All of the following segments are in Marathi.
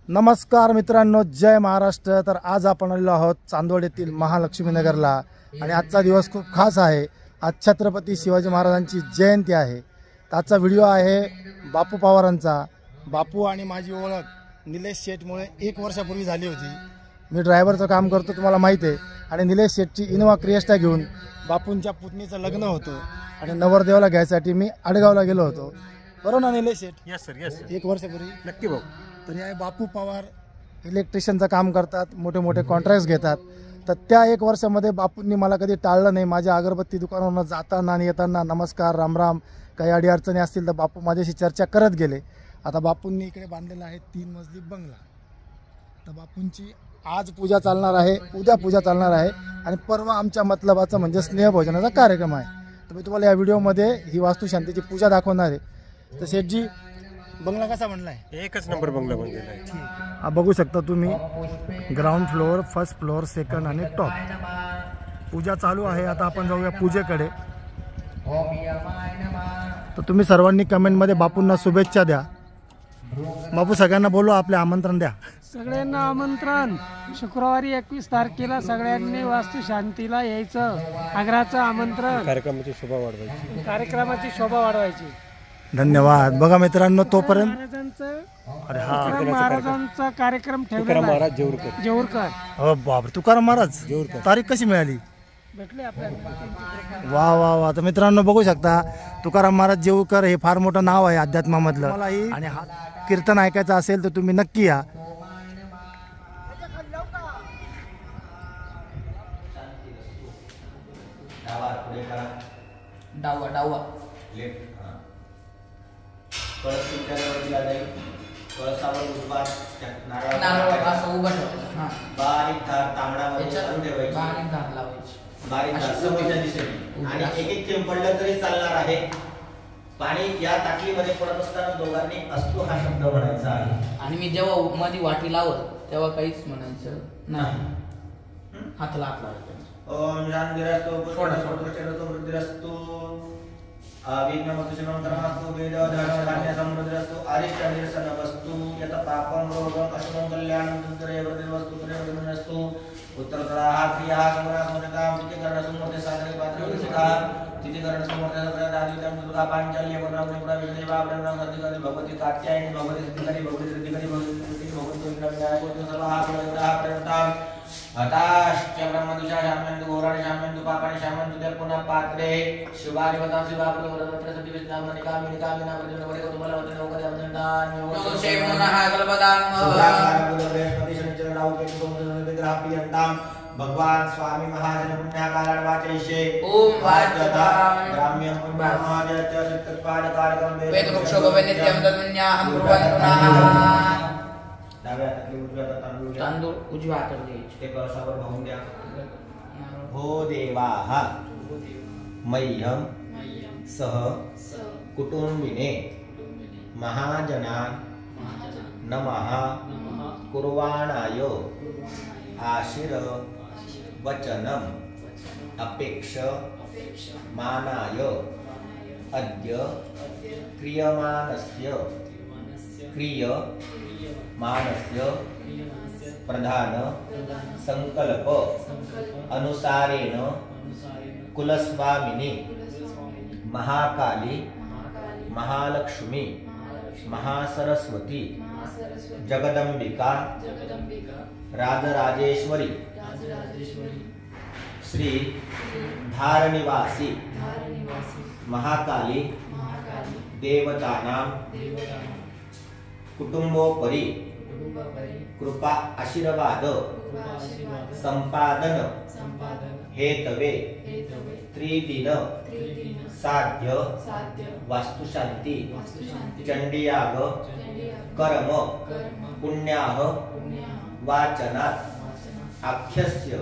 नमस्कार मित्रांनो, जय महाराष्ट्र। तर आज आपण आलेलो आहोत चांदवड येथील महालक्ष्मी नगरला आणि आजचा दिवस खूप खास आहे। आज छत्रपती शिवाजी महाराजांची जयंती आहे। आजचा व्हिडिओ आहे बापू पवारांचा। बापू आणि माझी ओळख निलेश शेठमुळे 1 वर्षापूर्वी झाली होती। मी ड्रायव्हरचं काम करतो, तुम्हाला माहिती आहे। आणि निलेश शेठची इनोवा क्रिस्टा घेऊन बापूंच्या पुतणीचं लग्न होतं आणि नवरदेवाला घ्यायसाठी मी आडगावला गेलो होतो। बरोबर ना Nilesh Sheth? Yes sir, yes sir. 1 वर्षापूर्वी नक्की भाऊ। तर हे बापू पवार इलेक्ट्रिशियनचं काम करतात, मोठे मोठे कॉन्ट्रॅक्ट्स घेतात। तर त्या 1 वर्षामध्ये बापूंनी मला कधी टाळलं नाही। माझ्या अगरबत्ती दुकानावरून जाताना आणि येताना नमस्कार, रामराम, काही अडीअडचणी असतील तर बापू माझ्याशी चर्चा करत गेले। आता बापूंनी इकडे बांधलेला आहे 3 मजली बंगला। तर बापूंची आज पूजा चालणार आहे, उद्या पूजा चालणार आहे आणि परवा आमच्या मतलबाचा म्हणजे स्नेहभोजनाचा कार्यक्रम आहे। तर मी तुम्हाला या व्हिडिओमध्ये ही वास्तुशांतीची पूजा दाखवणार आहे। तर शेठजी, बंगला कसा बनलाय? एकच नंबर बंगला बनलेला आहे। हा बघू शकता तुम्ही, ground floor, first floor, second आणि टॉप। पूजा चालू आहे। आता आपण जाऊया पूजेकडे। तर तुम्ही सर्वांनी कमेंटमध्ये बापूंना शुभेच्छा द्या। बापू सगळ्यांना बोलू, आपले आमंत्रण द्या। सगळ्यांना आमंत्रण। शुक्रवारी 21 तारखेला सगळ्यांनी वास्तुशांतीला यायचं। आग्रहाचं आमंत्रण। कार्यक्रमाची शोभा वाढवायची, कार्यक्रमाची शोभा वाढवायची। धन्यवाद। बघा मित्रांनो, तोपर्यंत महाराजांचा कार्यक्रम ठेवला महाराज जेऊरकर। हो बापरे, तुकाराम महाराज जेऊरकर। तारीख कशी मिळाली? भेटले आपल्याला। वा वा वा। तर मित्रांनो बघू शकता, तुकाराम महाराज जेऊरकर हे फार मोठं नाव आहे अध्यात्मामधलं। आणि हा कीर्तन ऐकायचं असेल तर तुम्ही नक्की या। डावा डावा नारळ असं उभं ठेवायचं। बारीक धार तांबडामध्ये चालू ठेवायची, बारीक धार लावायची, बारीक धार समोरच्या दिशेने। आणि एक एक थेंब पडलं तरी चालणार आहे। पाणी या ताटलीमध्ये पडत असताना दोघांनी अस्तु हा शब्द म्हणायचा आहे। आणि मी जेव्हा मध्ये वाटी लावत तेव्हा काहीच म्हणायचं नाही। हात लावायचा। ओम शांतिरस्तु पुष्परस्तु वृद्धिरस्तु विघ्नमोचनं कर्मस्तु वेद धर्मधान्य समृद्धिरस्तु अरिष्टनिरसनवस्तु यत पापं रोगं अशुभं कल्याणं तद्रे वृद्धिर्वस्तु तद्रे उत्तरतराः क्रियाः समरासमरकां तिथिकरणसुमूर्ते साधने पात्रविसिकाः तिथिकरणसुमूर्ते सप्रदादितं दुर्गा पाञ्चल्य वररामनिपुरा विजयवा ब्रह्मगतिकरि भगवती कात्यायनी भगवती सिद्धिकरि भगवती सिद्धिकरि भगवती भगवती विनायकोति सर्वाः प्रदाः प्रणताम् अताश्च ब्रह्मदिशा शाम्यन्तु घोराणि शाम्यन्तु पापाणि शाम्यन्तु दर्पणा पात्रे शिवानि वदां शिवापुर वरवत्र सति विद्यामणि कामिनि कामिना वदनवरे कुतुबलवते नौकदवदनदान योगशे मनः कल्पदां बृहस्पति शनिचर राहु केतु विग्रह प्रियन्तां भगवान स्वामी महाजन पुण्यकारण वाचैषे ओम वाचतां ग्राम्यं पुण्यमाजच चित्तपादकारकं वेद वृक्षोपवे नित्यं तद्विन्याहं कुर्वन्तु डाव्या हातातली उजव्या हातात तांदूळ उजव्या हातात द्यायचे। ते कळसावर वाहून द्या। हो देवाः मह्यं सह कुटुंबिने महाजनान् नमः कुर्वाणाय आशीर्वचनम् अपेक्षमानाय अद्य क्रियमाणस्य प्रधान संकल्प अनुसारेण कुलस्वामिनी महाकाली महालक्ष्मी महासरस्वती जगदंबिका राजराजेश्वरी श्री धारनिवासी महाकाली देवतानां कुटुंबोपरि कृपा आशीर्वाद संपादन हेतवे त्रिदिन साध्य वास्तुशांती चंडीयाग कर्म पुण्याह वाचनात् आख्यस्य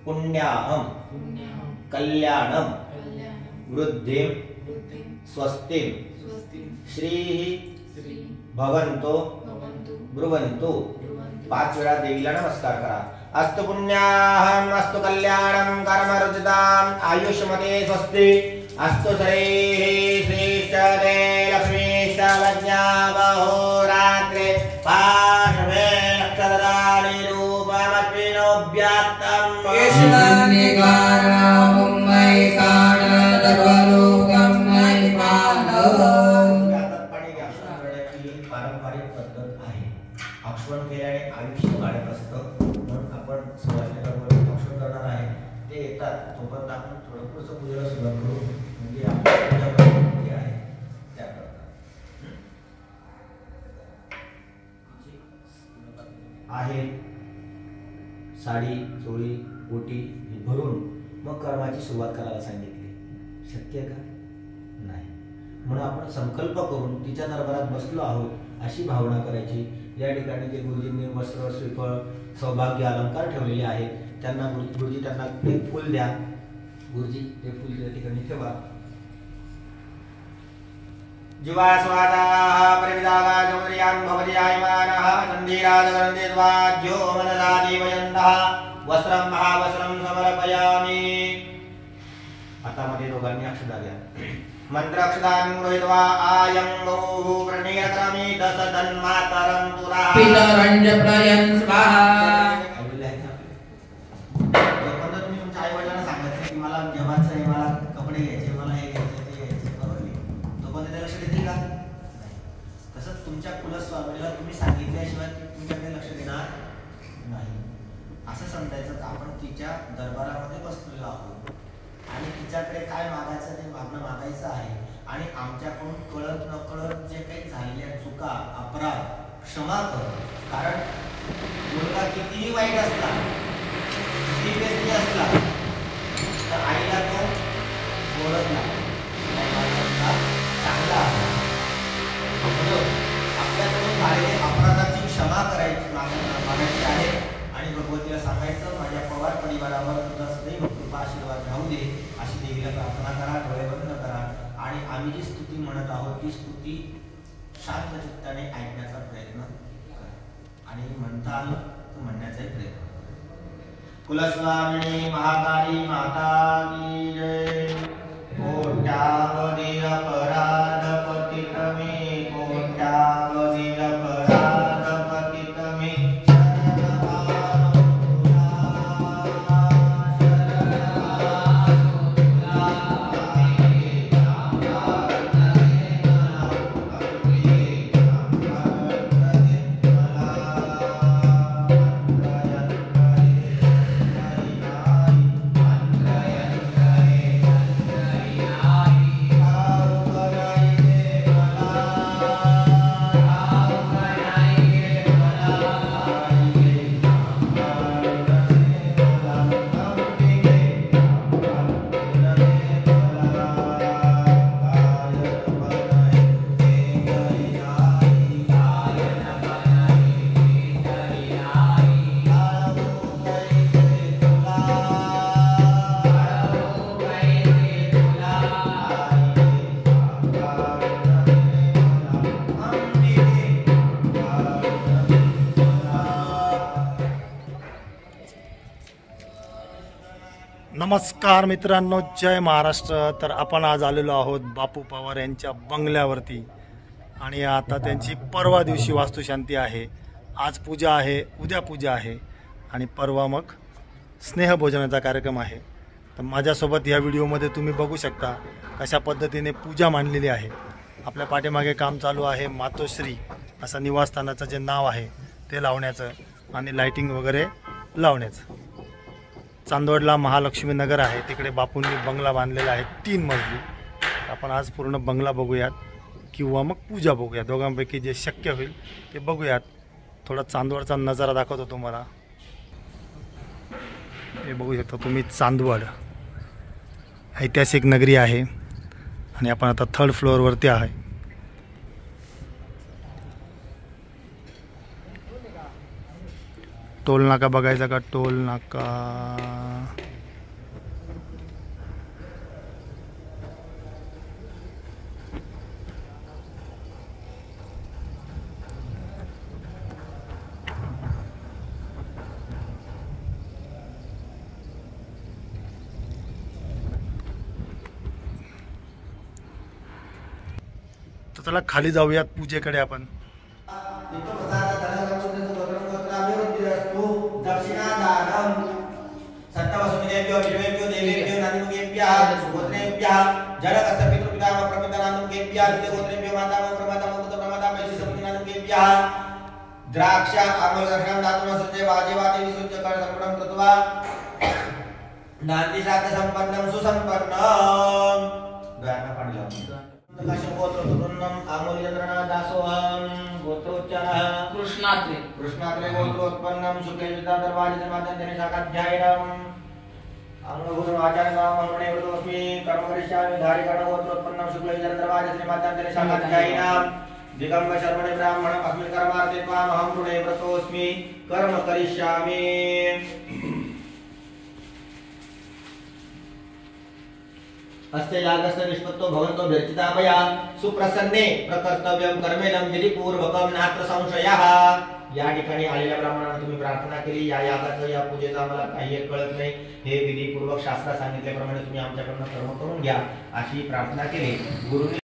पुण्याहं कल्याणं वृद्धिं स्वस्तिं श्रीः भवन्तो ब्रुवन्तु। 5 वेळा देवीला नमस्कार करा। अस्तु पुण्याहं अस्तु कल्याणं कर्मरुचितां आयुष्मते स्वस्ति अस्तु श्रीः श्रीष्ठदे लक्ष्मीष्ठवज्ञा वहोरात्रे पारंपरिक पद्धत आहे. औक्षण केल्याने आयुष्य वाढत असतं, म्हणून आपण सुवासिनीबरोबर औक्षण करणार आहे. ते येतात तोपर्यंत आपण थोडं पुढचं पूजेला सुरुवात करू, म्हणजे आपली पूजा पद्धती आहे त्याकरता आहे. साडी चोळी ओटी हे भरून मग कर्माची सुरुवात करायला सांगितली. शक्य का? नाही. म्हणून आपण संकल्प करून तिच्या दरबारात बसलो आहोत अशी भावना करायची. या ठिकाणी जे गुरुजींनी वस्त्र श्रीफळ सौभाग्य अलंकार ठेवलेले आहेत त्यांना गुरुजी त्यांना एक फुल द्या. गुरुजी ते फुल त्या ठिकाणी ठेवा. जीवास्वादाः परिविदाः जमुर्यान् भवति आयमानः गन्धीराजगन्धेद्वाज्यो मनसा देवयन्तः वस्त्रं महावस्त्रं समर्पयामि. आता मध्ये दोघांनी अक्षता घ्या. मंत्राक्षतान् गृहीत्वा आयं गौः प्रणीरकामि दश तन्मातरं पुरः पितरं च प्रयन् स्वाहा. जोपर्यंत तुम्ही तुमच्या आई वडिलांना सांगत नाही की मला जेवायचं आहे, मला कपडे घ्यायचे, मला हे घ्यायचे ते घ्यायचे, बरोबर, तोपर्यंत ते लक्ष देतील का? तसंच तुमच्या कुलस्वामीला तुम्ही सांगितल्याशिवाय तुमच्याकडे लक्ष देणार नाही. असं समजायचं की आपण तिच्या दरबारामध्ये बसलेलो आहोत आणि तिच्याकडे काय मागायचं ते मागायचं आहे. आणि आमच्याकडून कळत नकळत जे काही झालेल्या चुका अपराध क्षमा कर. कारण मुलगा कितीही वाईट असला, किती व्यक्ती असला तर आईला तो ओळखला चांगला आहे. आपल्याकडून झालेले अपराधाची क्षमा करायची मागायची आहे आणि भगवतीला सांगायचं माझ्या पवार परिवारावर तुझा सदैव कृपा आशीर्वाद राहू दे अशी देवीला प्रार्थना करा. डोळे बंद करा आणि आम्ही जी स्तुती म्हणत आहोत ती स्तुती शांत चित्ताने ऐकण्याचा प्रयत्न करा आणि म्हणता आलं तर म्हणण्याचाही प्रयत्न करा. कुलस्वामिनी महाकाली माता की जय. कोट्यावधी अपराध पतित मे, कोट्यावधी अपराध पतित मे. नमस्कार मित्रांनो, जय महाराष्ट्र. तर आपण आज आलेलो आहोत बापू पवार यांच्या बंगल्यावरती आणि आता त्यांची परवा दिवशी वास्तुशांती आहे. आज पूजा आहे, उद्या पूजा आहे आणि परवा मग स्नेहभोजनाचा कार्यक्रम आहे. तर माझ्यासोबत या व्हिडिओमध्ये तुम्ही बघू शकता कशा पद्धतीने पूजा मांडलेली आहे. आपल्या पाठीमागे काम चालू आहे मातोश्री असं निवासस्थानाचं जे नाव आहे ते लावण्याचं आणि लाइटिंग वगैरे लावण्याचं. चांदवडला महालक्ष्मी नगर आहे, तिकडे बापूंनी बंगला बांधलेला आहे 3 मजली. आपण आज पूर्ण बंगला बघूयात किंवा मग पूजा बघूया, दोघांपैकी जे शक्य होईल ते बघूयात. थोडा चांदवडचा नजारा दाखवतो तुम्हाला. हे बघू शकता तुम्ही, चांदवड ऐतिहासिक नगरी आहे आणि आपण आता 3rd फ्लोअरवरती आहे. टोल नाका बघायचा का? टोल नाका तर चला खाली जाऊयात पूजेकडे आपण. जडकस्य पितृपितामह प्रपितानां केभ्यः, द्वितीयगोत्रेभ्यो मातामह प्रमातामह पुत्रप्रमातामह इति सप्तनां केभ्यः, द्राक्ष आमलदर्शनं दातुं सज्जे वाजिवाति विसृज्य कर संपन्नं कृत्वा नान्दिशात संपन्नं सुसंपन्नं गाना पाडलं गोत्रोत्पन्नम आमूल्यन्द्रना दासोहम गोत्रोच्चारः कृष्णात्रे गोत्रोत्पन्नम शुक्लयुक्तान्तर्वाजितमाद्यन्तेन शाखाध्यायनम् अंगभूतं आचार्यनामहरणे वृतोऽस्मि कर्म करिष्यामि धारिकर्णगोत्रोत्पन्नं शुक्लयुक्तान्तर्वाजितमाद्यन्तेन शाखाध्यायनम् दिगम्ब शर्मणे ब्राह्मणम् अस्मिन् कर्मार्थे त्वामहं ऋणे व्रतोऽस्मि कर्म करिष्यामि अस्य यागस्य निष्पत्तो भवन्तो व्यर्थिता मया सुप्रसन्ने प्रकर्तव्यं कर्मेणं विधिपूर्वकं नात्र संशयः। या ठिकाणी आलेल्या ब्राह्मणांना तुम्ही प्रार्थना केली, या यागाचं या पूजेचा आम्हाला काही कळत नाही, हे विधिपूर्वक शास्त्रात सांगितल्याप्रमाणे तुम्ही आमच्याकडून कर्म करून घ्या अशी प्रार्थना केली। गुरुने